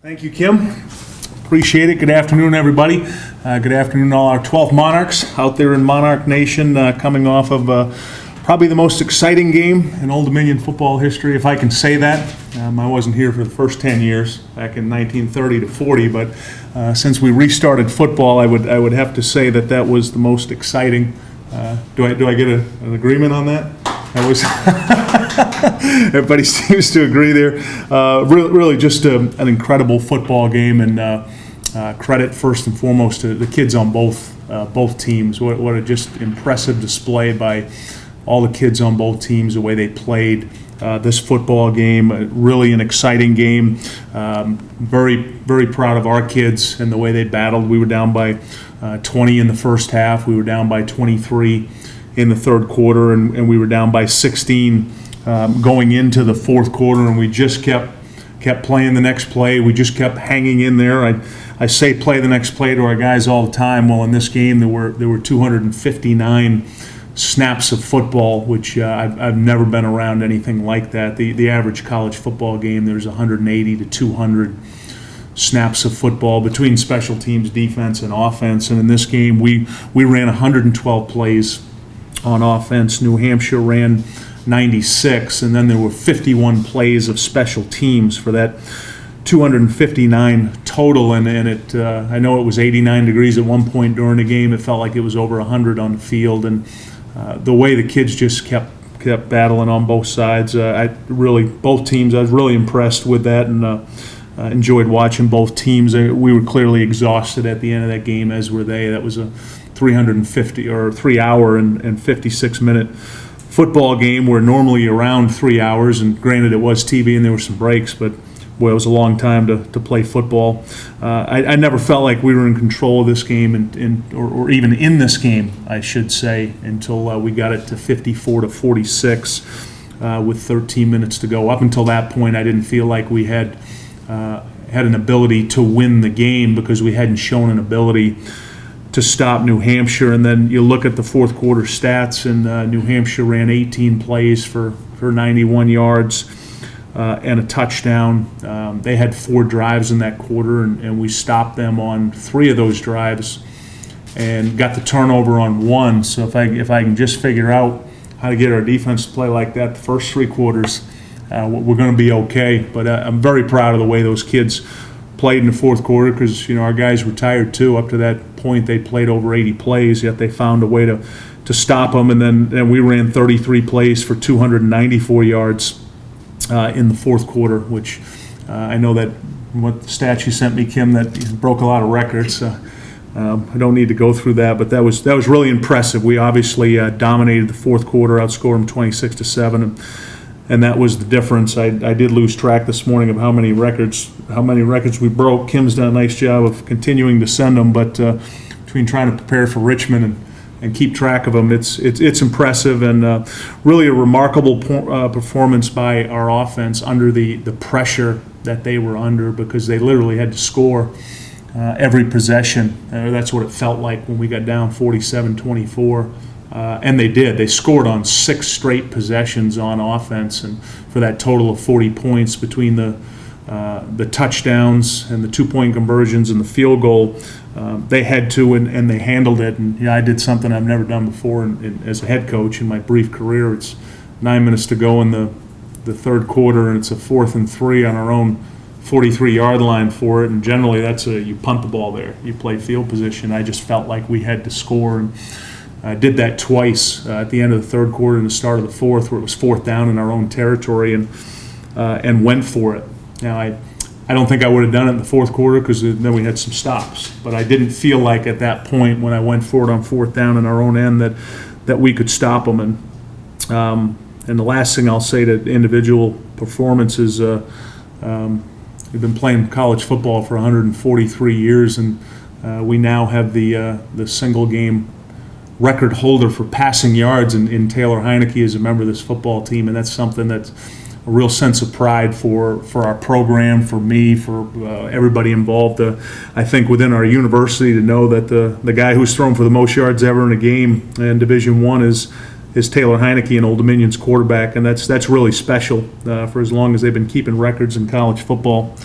Thank you, Kim. Appreciate it. Good afternoon, everybody. Good afternoon, all our 12 Monarchs out there in Monarch Nation, coming off of probably the most exciting game in Old Dominion football history, if I can say that. I wasn't here for the first 10 years, back in 1930 to 40, but since we restarted football, I would have to say that that was the most exciting. Do I get an agreement on that? That was everybody seems to agree there. Really just an incredible football game, and credit first and foremost to the kids on both teams. What a just impressive display by all the kids on both teams, the way they played this football game. Really an exciting game. Very proud of our kids and the way they battled. We were down by 20 in the first half. We were down by 23 in the third quarter, and we were down by 16 going into the fourth quarter, and we just kept playing the next play. We just kept hanging in there. I say play the next play to our guys all the time. Well, in this game there were 259 snaps of football, which I've never been around anything like that. The average college football game, there's 180 to 200 snaps of football between special teams, defense, and offense. And in this game, we ran 112 plays on offense. New Hampshire ran 96, and then there were 51 plays of special teams for that 259 total. And it I know it was 89 degrees at one point during the game. It felt like it was over 100 on the field, and the way the kids just kept battling on both sides. Both teams, I was really impressed with that, and enjoyed watching both teams. We were clearly exhausted at the end of that game, as were they. That was a 3 hour and 56 minute football game. We're normally around 3 hours, and granted it was TV and there were some breaks, but boy, it was a long time to play football. I never felt like we were in control of this game, or even in this game, I should say, until we got it to 54 to 46 with 13 minutes to go. Up until that point, I didn't feel like we had an ability to win the game, because we hadn't shown an ability to stop New Hampshire. And then you look at the fourth quarter stats, and New Hampshire ran 18 plays for 91 yards and a touchdown. They had 4 drives in that quarter, and we stopped them on 3 of those drives and got the turnover on 1. So if I can just figure out how to get our defense to play like that the first 3 quarters, we're going to be okay. But I'm very proud of the way those kids played in the fourth quarter, because our guys were tired too. Up to that point, they played over 80 plays, yet they found a way to stop them. And then we ran 33 plays for 294 yards in the fourth quarter, which I know that what the stats you sent me, Kim, that broke a lot of records. I don't need to go through that, but that was really impressive. We obviously dominated the fourth quarter, outscored them 26-7. And that was the difference. I did lose track this morning of how many records we broke. Kim's done a nice job of continuing to send them, but between trying to prepare for Richmond and keep track of them, it's impressive, and really a remarkable performance by our offense under the pressure that they were under, because they literally had to score every possession. That's what it felt like when we got down 47-24. And they did. They scored on 6 straight possessions on offense, and for that total of 40 points between the touchdowns and the 2-point conversions and the field goal, they had to, and they handled it. And I did something I've never done before as a head coach in my brief career. It's 9 minutes to go in the third quarter, and it's a 4th and 3 on our own 43-yard line for it. And generally, that's you punt the ball there. You play field position. I just felt like we had to score, and I did that twice at the end of the third quarter and the start of the fourth, where it was 4th down in our own territory, and went for it. Now, I don't think I would have done it in the fourth quarter, because then we had some stops. But I didn't feel like at that point, when I went for it on 4th down in our own end, that we could stop them. And the last thing I'll say to individual performances, we've been playing college football for 143 years, and we now have the single game record holder for passing yards in Taylor Heineke as a member of this football team, and that's something that's a real sense of pride for our program, for me, for everybody involved. I think within our university, to know that the guy who's thrown for the most yards ever in a game in Division I is Taylor Heineke, and Old Dominion's quarterback, and that's really special for as long as they've been keeping records in college football.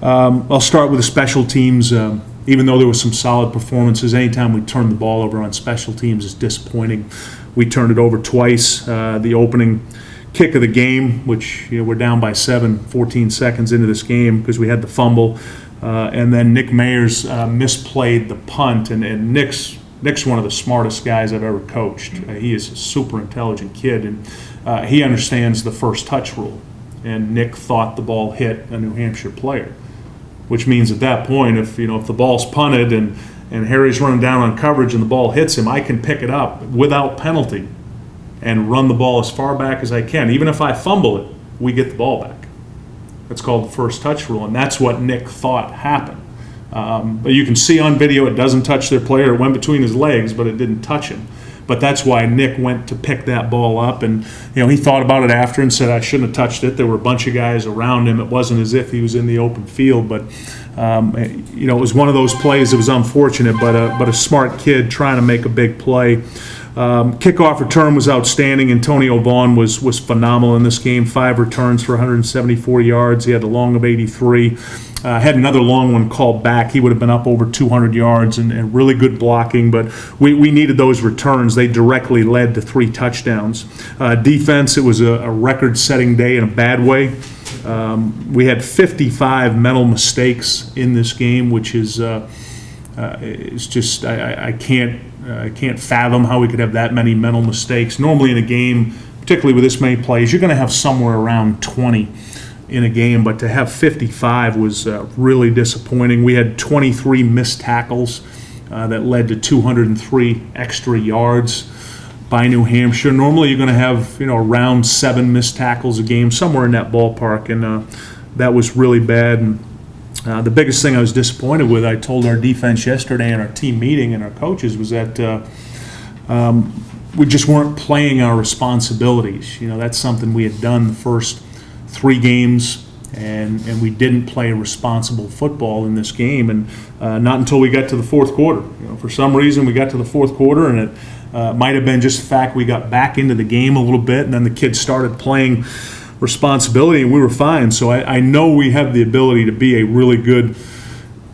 I'll start with the special teams. Even though there was some solid performances, anytime we turned the ball over on special teams is disappointing. We turned it over twice. The opening kick of the game, which we're down by 14 seconds into this game because we had the fumble. And then Nick Mayers misplayed the punt, and Nick's one of the smartest guys I've ever coached. He is a super intelligent kid, and he understands the first touch rule. And Nick thought the ball hit a New Hampshire player, which means at that point, if the ball's punted and Harry's running down on coverage and the ball hits him, I can pick it up without penalty and run the ball as far back as I can. Even if I fumble it, we get the ball back. That's called the first touch rule, and that's what Nick thought happened. But you can see on video it doesn't touch their player. It went between his legs, but it didn't touch him. But that's why Nick went to pick that ball up, and he thought about it after and said, I shouldn't have touched it. There were a bunch of guys around him. It wasn't as if he was in the open field, but it was one of those plays that was unfortunate, but a smart kid trying to make a big play. Kickoff return was outstanding. Antonio Vaughn was phenomenal in this game. 5 returns for 174 yards. He had a long of 83. Had another long one called back. He would have been up over 200 yards and really good blocking, but we needed those returns. They directly led to 3 touchdowns. Defense, it was a record-setting day in a bad way. We had 55 mental mistakes in this game, which is it's just I can't fathom how we could have that many mental mistakes. Normally in a game, particularly with this many plays, you're going to have somewhere around 20 in a game, but to have 55 was really disappointing. We had 23 missed tackles that led to 203 extra yards by New Hampshire. Normally you're going to have around 7 missed tackles a game, somewhere in that ballpark, and that was really bad. And the biggest thing I was disappointed with, I told our defense yesterday in our team meeting and our coaches, was that we just weren't playing our responsibilities. That's something we had done the first 3 games, and we didn't play responsible football in this game, and not until we got to the fourth quarter. For some reason we got to the fourth quarter, and it might have been just the fact we got back into the game a little bit, and then the kids started playing responsibility, and we were fine. So I know we have the ability to be a really good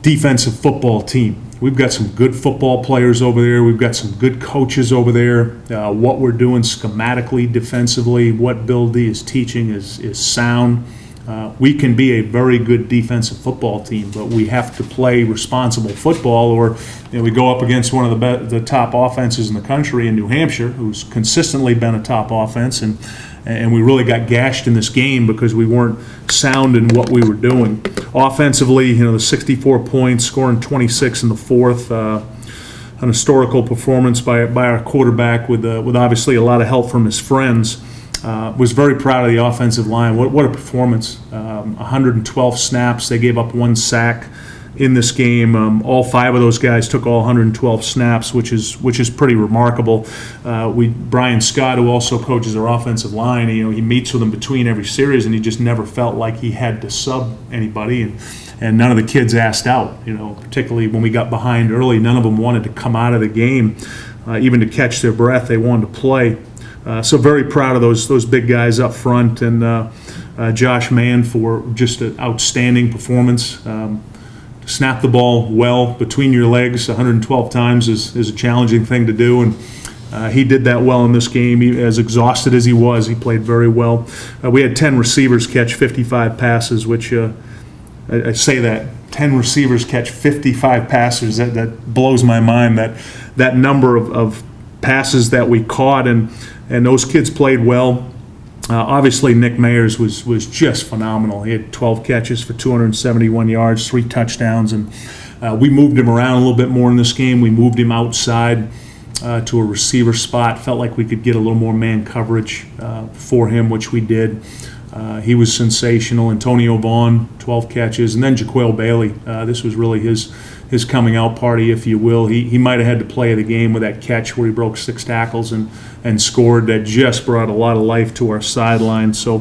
defensive football team. We've got some good football players over there. We've got some good coaches over there. What we're doing schematically, defensively, what Bill D is teaching is sound. We can be a very good defensive football team, but we have to play responsible football, or we go up against one of the top offenses in the country in New Hampshire, who's consistently been a top offense, and we really got gashed in this game because we weren't sound in what we were doing. Offensively, the 64 points, scoring 26 in the fourth, an historical performance by our quarterback with obviously a lot of help from his friends. Was very proud of the offensive line. What a performance. 112 snaps. They gave up 1 sack in this game. All 5 of those guys took all 112 snaps, which is pretty remarkable. Brian Scott, who also coaches our offensive line, he meets with them between every series, and he just never felt like he had to sub anybody, and none of the kids asked out. Particularly when we got behind early, none of them wanted to come out of the game, even to catch their breath. They wanted to play. So very proud of those big guys up front, and Josh Mann for just an outstanding performance. Snap the ball well between your legs 112 times is a challenging thing to do, and he did that well in this game. As exhausted as he was, he played very well. We had 10 receivers catch 55 passes, which I say that 10 receivers catch 55 passes. That blows my mind. That number of passes that we caught, and those kids played well. Obviously, Nick Mayers was just phenomenal. He had 12 catches for 271 yards, 3 touchdowns, and we moved him around a little bit more in this game. We moved him outside to a receiver spot. Felt like we could get a little more man coverage for him, which we did. He was sensational. Antonio Vaughn, 12 catches, and then Jaquel Bailey. This was really his coming out party, if you will. He might have had to play the game with that catch where he broke 6 tackles and scored. That just brought a lot of life to our sideline. So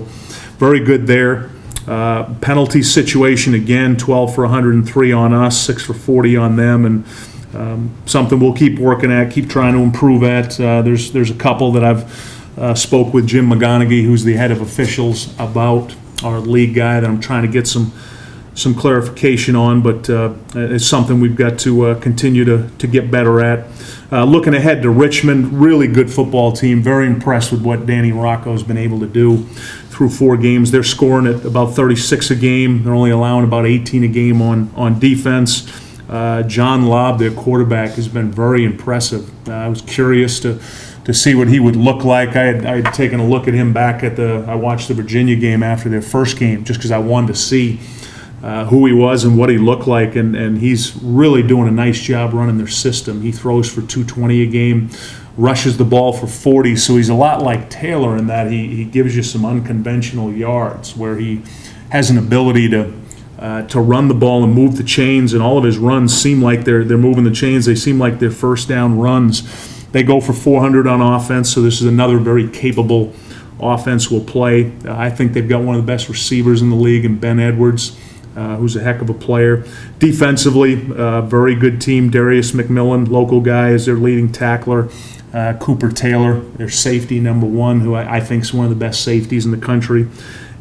very good there. Penalty situation again, 12 for 103 on us, 6 for 40 on them, and something we'll keep working at, keep trying to improve at. There's a couple that I've spoke with Jim McGonigal, who's the head of officials, about, our league guy, that I'm trying to get some some clarification on, but it's something we've got to continue to get better at. Looking ahead to Richmond, really good football team. Very impressed with what Danny Rocco's been able to do through 4 games. They're scoring at about 36 a game. They're only allowing about 18 a game on defense. John Lobb, their quarterback, has been very impressive. I was curious to see what he would look like. I had taken a look at him back I watched the Virginia game after their first game just because I wanted to see who he was and what he looked like, and he's really doing a nice job running their system. He throws for 220 a game, rushes the ball for 40, so he's a lot like Taylor in that he gives you some unconventional yards where he has an ability to run the ball and move the chains, and all of his runs seem like they're moving the chains. They seem like they're first down runs. They go for 400 on offense, so this is another very capable offense will play. I think they've got one of the best receivers in the league in Ben Edwards, who's a heck of a player. Defensively, very good team. Darius McMillan, local guy, is their leading tackler. Cooper Taylor, their safety number 1, who I think is one of the best safeties in the country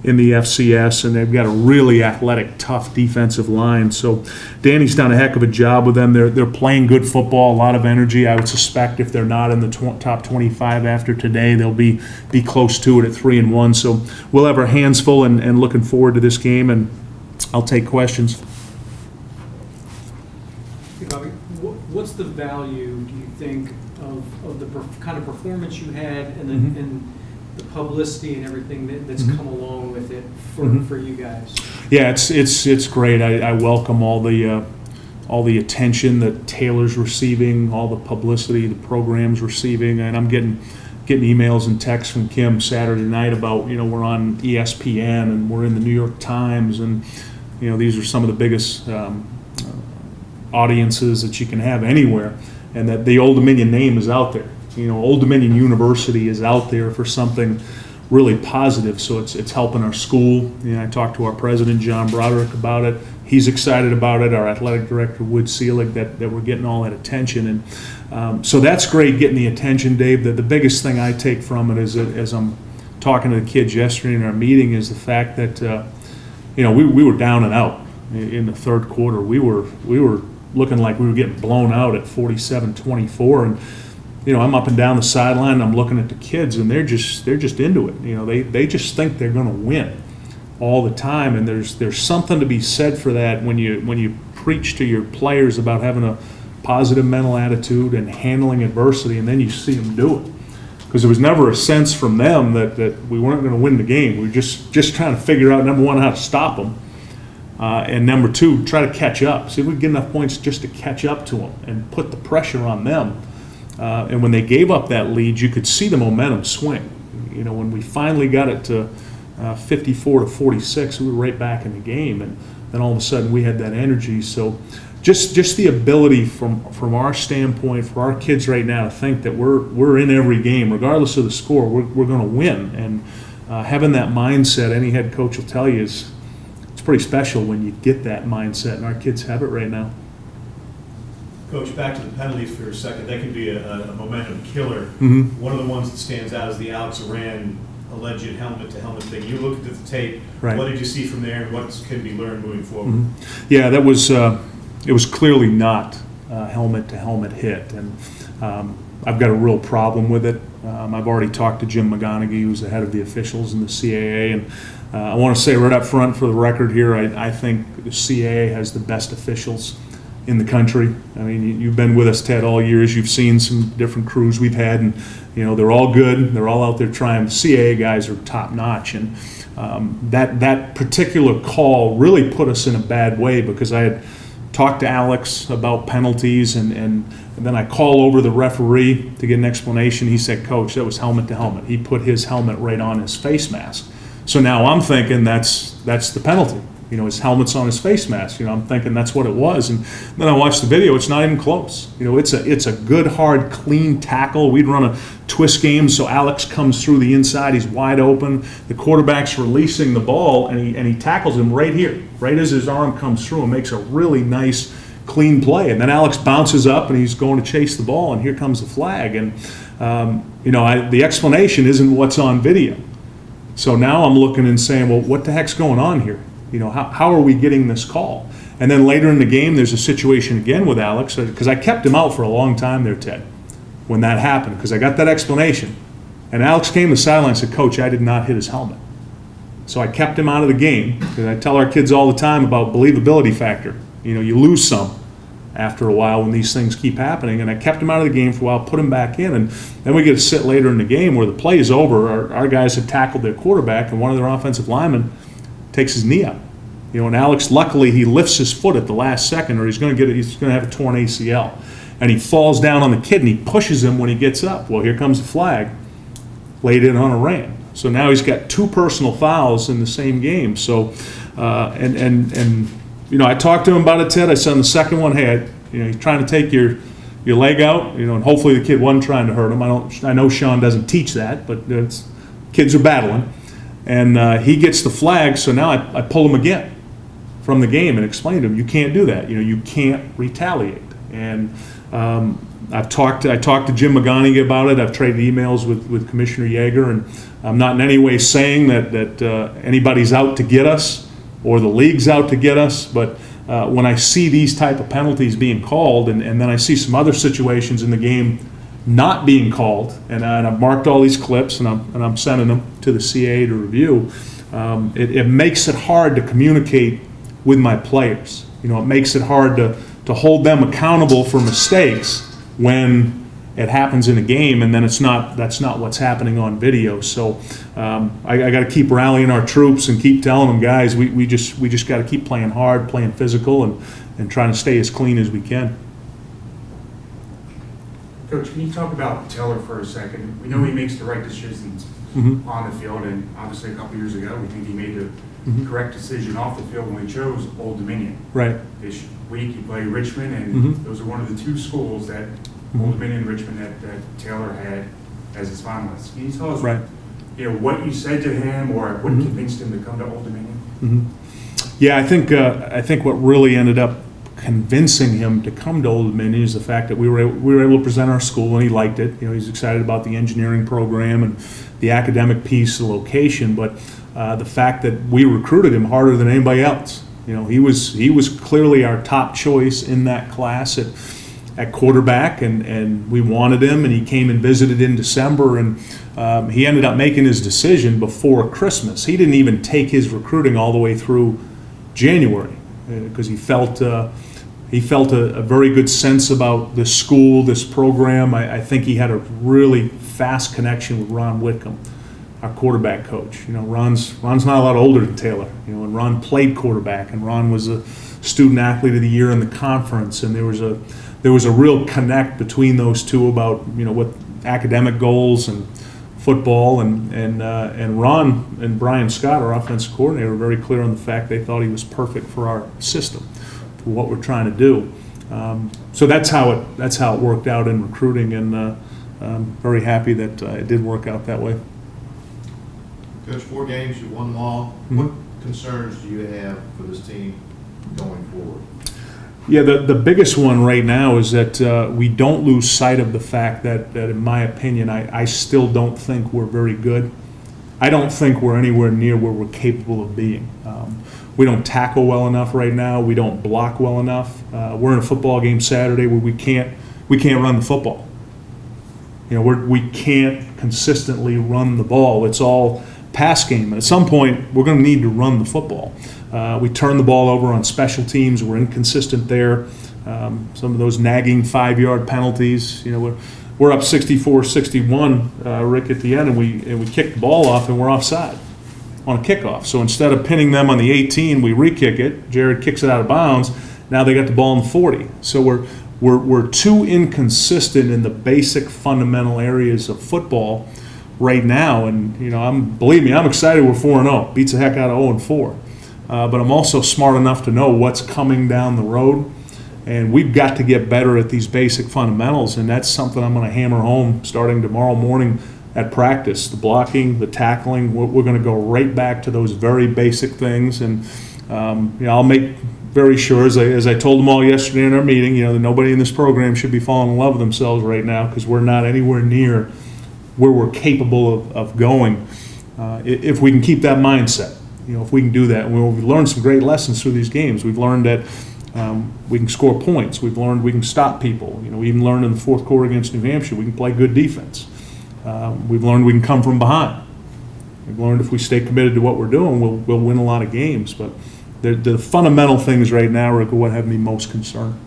in the FCS, and they've got a really athletic, tough defensive line. So Danny's done a heck of a job with them. They're playing good football, a lot of energy. I would suspect if they're not in the top 25 after today, they'll be close to it at 3-1. So we'll have our hands full and looking forward to this game, and I'll take questions. Hey, Bobby, what's the value, do you think, of the kind of performance you had and the publicity and everything that's come along with it for you guys? Yeah, it's great. I welcome all the attention that Taylor's receiving, all the publicity the program's receiving, and I'm getting emails and texts from Kim Saturday night about, we're on ESPN and we're in the New York Times, and these are some of the biggest audiences that you can have anywhere, and that the Old Dominion name is out there. Old Dominion University is out there for something really positive, so it's helping our school. I talked to our president, John Broderick, about it. He's excited about it. Our athletic director, Wood Seelig, that we're getting all that attention. And so that's great, getting the attention, Dave. The biggest thing I take from it is that, as I'm talking to the kids yesterday in our meeting, is the fact that we were down and out in the third quarter. We were looking like we were getting blown out at 47-24, and I'm up and down the sideline, and I'm looking at the kids, and they're just into it. They just think they're going to win all the time, and there's something to be said for that when you preach to your players about having a positive mental attitude and handling adversity, and then you see them do it. Because there was never a sense from them that we weren't going to win the game. We were just trying to figure out, number one, how to stop them, and number two, try to catch up. See if we can get enough points just to catch up to them and put the pressure on them. And when they gave up that lead, you could see the momentum swing. When we finally got it to 54-46, we were right back in the game, and then all of a sudden we had that energy. So just the ability from our standpoint for our kids right now to think that we're in every game, regardless of the score, we're going to win. And having that mindset, any head coach will tell you, it's pretty special when you get that mindset, and our kids have it right now. Coach, back to the penalties for a second. That can be a momentum killer. One of the ones that stands out is the Alex Aran alleged helmet-to-helmet thing. You looked at the tape. Right. What did you see from there, and what can be learned moving forward? Yeah, that was it was clearly not a helmet-to-helmet hit, and I've got a real problem with it. I've already talked to Jim McGonigal, who's the head of the officials in the CAA, and I want to say right up front for the record here, I think the CAA has the best officials in the country. I mean, you've been with us, Ted, all years. You've seen some different crews we've had, and they're all good. They're all out there trying. The CAA guys are top notch, and that particular call really put us in a bad way, because I had talked to Alex about penalties, and then I call over the referee to get an explanation. He said, "Coach, that was helmet to helmet. He put his helmet right on his face mask." So now I'm thinking that's the penalty. His helmet's on his face mask. I'm thinking that's what it was. And then I watched the video. It's not even close. It's a good, hard, clean tackle. We'd run a twist game, so Alex comes through the inside. He's wide open. The quarterback's releasing the ball, and he tackles him right here, right as his arm comes through, and makes a really nice, clean play. And then Alex bounces up, and he's going to chase the ball, and here comes the flag. And the explanation isn't what's on video. So now I'm looking and saying, well, what the heck's going on here? How are we getting this call? And then later in the game, there's a situation again with Alex, because I kept him out for a long time there, Ted, when that happened, because I got that explanation. And Alex came to the sideline and said, "Coach, I did not hit his helmet." So I kept him out of the game, because I tell our kids all the time about believability factor. You lose some after a while when these things keep happening. And I kept him out of the game for a while, put him back in, and then we get to sit later in the game where the play is over. Our guys have tackled their quarterback, and one of their offensive linemen takes his knee up. And Alex, luckily, he lifts his foot at the last second, or he's going to have a torn ACL. And he falls down on the kid, and he pushes him when he gets up. Well, here comes the flag, laid in on a ran. So now he's got 2 personal fouls in the same game. So, I talked to him about it, Ted. I said on the second one, hey, he's trying to take your leg out, and hopefully the kid wasn't trying to hurt him. I know Sean doesn't teach that, but kids are battling. And he gets the flag, so now I pull him again from the game and explain to him, you can't do that. You can't retaliate. And I talked to Jim McGonigal about it. I've traded emails with Commissioner Yeager, and I'm not in any way saying that anybody's out to get us or the league's out to get us, but when I see these type of penalties being called, and then I see some other situations in the game not being called, and I've marked all these clips, and I'm sending them to the CA to review, it makes it hard to communicate with my players. It makes it hard to hold them accountable for mistakes when it happens in a game, and then that's not what's happening on video. So I got to keep rallying our troops and keep telling them, guys, we just got to keep playing hard, playing physical, and trying to stay as clean as we can. Coach, can you talk about Taylor for a second? We know he makes the right decisions on the field, and obviously a couple years ago, we think he made the correct decision off the field when he chose Old Dominion. Right. This week he played Richmond, and those are one of the 2 schools that Old Dominion and Richmond that Taylor had as his finalists. Can you tell us what you said to him, or what convinced him to come to Old Dominion? Yeah, I think what really ended up convincing him to come to Old Dominion is the fact that we were able to present our school, and he liked it. He's excited about the engineering program and the academic piece, the location, but the fact that we recruited him harder than anybody else. He was clearly our top choice in that class at quarterback, and we wanted him, and he came and visited in December, and he ended up making his decision before Christmas. He didn't even take his recruiting all the way through January, because he felt a very good sense about this school, this program. I think he had a really fast connection with Ron Whitcomb, our quarterback coach. Ron's not a lot older than Taylor. And Ron played quarterback, and Ron was a student athlete of the year in the conference, and there was a real connect between those two about what academic goals and football, and Ron and Brian Scott, our offensive coordinator, were very clear on the fact they thought he was perfect for our system, for what we're trying to do. So that's how it worked out in recruiting, and I'm very happy that it did work out that way. Coach, 4 games, you won them all. What concerns do you have for this team going forward? Yeah, the biggest one right now is that we don't lose sight of the fact that in my opinion, I still don't think we're very good. I don't think we're anywhere near where we're capable of being. We don't tackle well enough right now. We don't block well enough. We're in a football game Saturday where we can't run the football. We can't consistently run the ball. It's all pass game. And at some point, we're going to need to run the football. We turn the ball over on special teams. We're inconsistent there. Some of those nagging 5-yard penalties. We're up 64-61, Rick, at the end, and we kick the ball off, and we're offside on a kickoff. So instead of pinning them on the 18, we re-kick it. Jared kicks it out of bounds. Now they got the ball in the 40. So we're too inconsistent in the basic fundamental areas of football right now. And believe me, I'm excited. We're 4-0. Beats the heck out of 0-4. But I'm also smart enough to know what's coming down the road. And we've got to get better at these basic fundamentals, and that's something I'm going to hammer home starting tomorrow morning at practice. The blocking, the tackling, we're going to go right back to those very basic things. And I'll make very sure, as I told them all yesterday in our meeting, that nobody in this program should be falling in love with themselves right now, because we're not anywhere near where we're capable of going if we can keep that mindset. if we can do that, we've learned some great lessons through these games. We've learned that we can score points. We've learned we can stop people. We even learned in the fourth quarter against New Hampshire we can play good defense. We've learned we can come from behind. We've learned if we stay committed to what we're doing, we'll win a lot of games. But the fundamental things right now are what have me most concerned.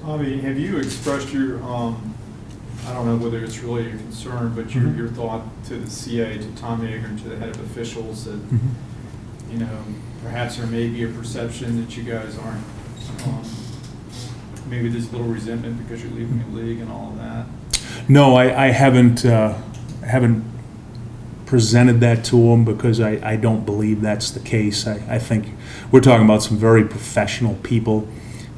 Bobby, have you expressed your, I don't know whether it's really a concern, but your thought to the CA, to Tom Yeager, and to the head of officials that, perhaps there may be a perception that you guys aren't, maybe there's a little resentment because you're leaving the league and all of that? No, I haven't presented that to them because I don't believe that's the case. I think we're talking about some very professional people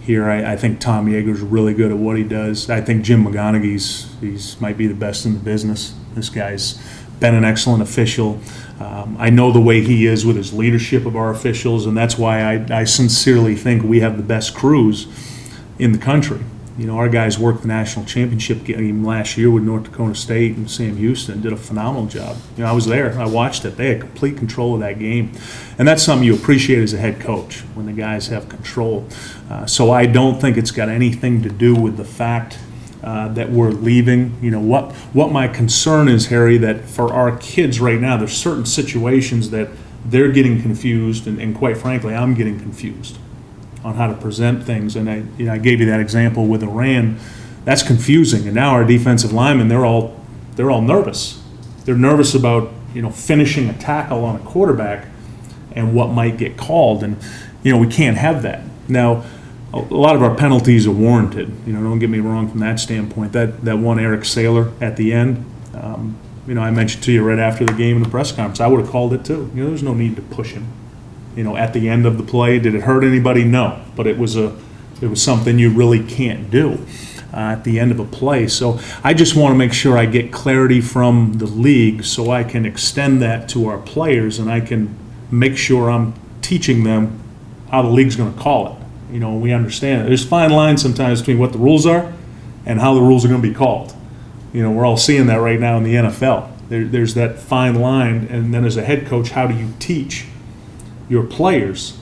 here. I think Tom Yeager's really good at what he does. I think Jim McGonaghy's might be the best in the business. This guy's been an excellent official. I know the way he is with his leadership of our officials, and that's why I sincerely think we have the best crews in the country. Our guys worked the national championship game last year with North Dakota State and Sam Houston, did a phenomenal job. I was there, I watched it. They had complete control of that game. And that's something you appreciate as a head coach, when the guys have control. So I don't think it's got anything to do with the fact that we're leaving. What my concern is, Harry, that for our kids right now, there's certain situations that they're getting confused, and quite frankly, I'm getting confused on how to present things. And I gave you that example with Iran. That's confusing. And now our defensive linemen, they're all nervous. They're nervous about finishing a tackle on a quarterback and what might get called. And we can't have that. Now, a lot of our penalties are warranted. Don't get me wrong from that standpoint. That one Eric Saylor at the end, I mentioned to you right after the game in the press conference, I would have called it too. There's no need to push him. At the end of the play, did it hurt anybody? No, but it was something you really can't do at the end of a play. So I just want to make sure I get clarity from the league so I can extend that to our players, and I can make sure I'm teaching them how the league's going to call it. We understand it. There's fine lines sometimes between what the rules are and how the rules are going to be called. We're all seeing that right now in the NFL. There's that fine line, and then as a head coach, how do you teach your players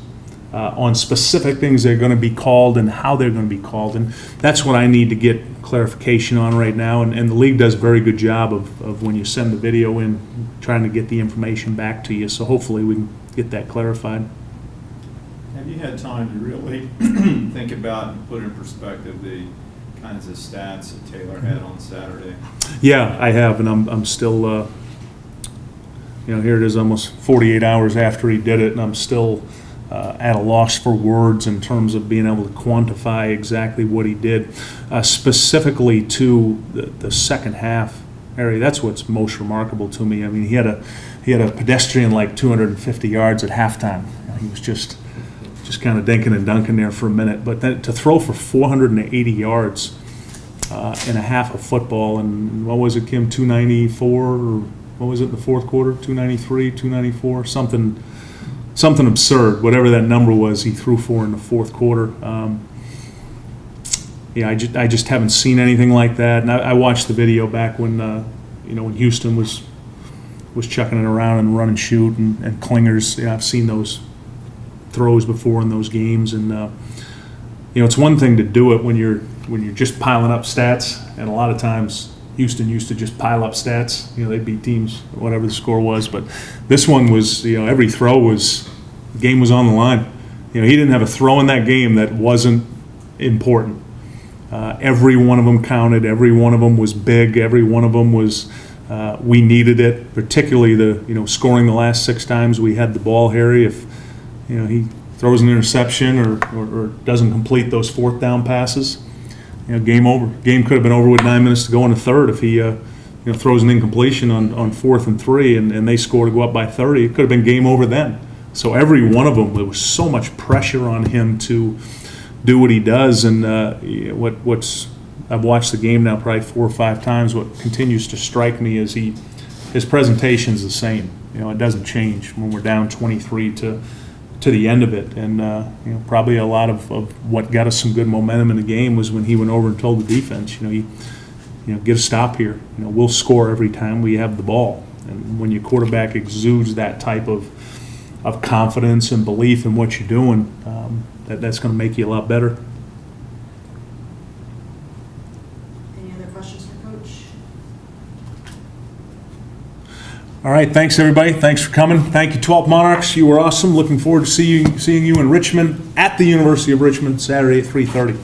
on specific things that are going to be called and how they're going to be called? And that's what I need to get clarification on right now. And the league does a very good job of when you send the video in, trying to get the information back to you. So hopefully we can get that clarified. Have you had time to really think about and put in perspective the kinds of stats that Taylor had on Saturday? Yeah, I have, and I'm still here it is almost 48 hours after he did it, and I'm still at a loss for words in terms of being able to quantify exactly what he did. Specifically to the second half, Harry, that's what's most remarkable to me. I mean, he had a pedestrian like 250 yards at halftime. He was just kind of dinking and dunking there for a minute. But then to throw for 480 yards in a half of football, and what was it, Kim, 294 or what was it in the fourth quarter? 293, 294, something absurd. Whatever that number was, he threw for in the fourth quarter. I just haven't seen anything like that. And I watched the video back when when Houston was chucking it around and run and shoot and clingers. I've seen those throws before in those games, and it's one thing to do it when you're just piling up stats, and a lot of times Houston used to just pile up stats. They beat teams, whatever the score was. But this one was, every throw was, the game was on the line. He didn't have a throw in that game that wasn't important. Every one of them counted. Every one of them was big. Every one of them was, we needed it. Particularly scoring the last 6 times we had the ball, Harry. If he throws an interception or doesn't complete those 4th down passes, game over. Game could have been over with 9 minutes to go in the third if he throws an incompletion on 4th and 3 and they score to go up by 30. It could have been game over then. So every one of them, there was so much pressure on him to do what he does. And I've watched the game now probably 4 or 5 times. What continues to strike me is his presentation's the same. It doesn't change when we're down 23 to the end of it. And probably a lot of what got us some good momentum in the game was when he went over and told the defense, get a stop here. We'll score every time we have the ball. And when your quarterback exudes that type of of confidence and belief in what you're doing, that's going to make you a lot better. Any other questions for Coach? All right, thanks, everybody. Thanks for coming. Thank you, 12 Monarchs. You were awesome. Looking forward to seeing you in Richmond, at the University of Richmond, Saturday at 3:30.